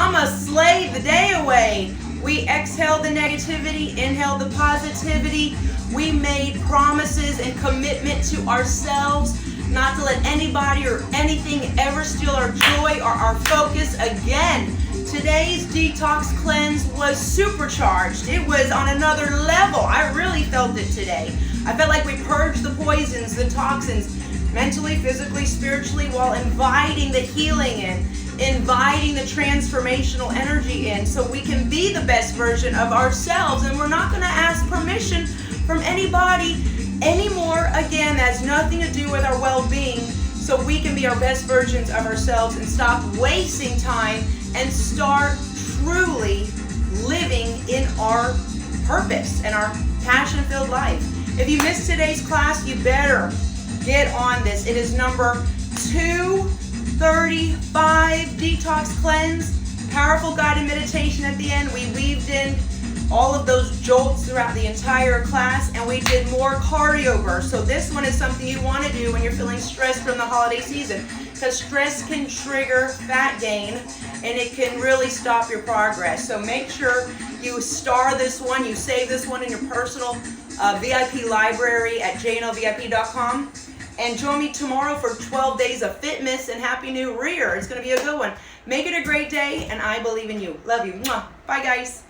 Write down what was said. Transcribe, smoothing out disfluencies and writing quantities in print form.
Mama slayed the day away. We exhaled the negativity, inhaled the positivity. We made promises and commitment to ourselves not to let anybody or anything ever steal our joy or our focus again. Today's detox cleanse was supercharged. It was on another level. I really felt it today. I felt like we purged the poisons, the toxins, mentally, physically, spiritually, while inviting the healing in, inviting the transformational energy in, so we can be the best version of ourselves. And we're not going to ask permission from anybody anymore. Again, that has nothing to do with our well-being, so we can be our best versions of ourselves and stop wasting time and start truly living in our purpose and our passion-filled life. If you missed today's class, you better get on this. It is number 235 detox cleanse. Powerful guided meditation at the end. We weaved in all of those jolts throughout the entire class, and we did more cardio bursts. So this one is something you want to do when you're feeling stressed from the holiday season, because stress can trigger fat gain and it can really stop your progress. So make sure you star this one, you save this one in your personal VIP library at jnlvip.com, and join me tomorrow for 12 days of fitness and Happy New Year. It's going to be a good one. Make it a great day, and I believe in you. Love you. Mwah. Bye, guys.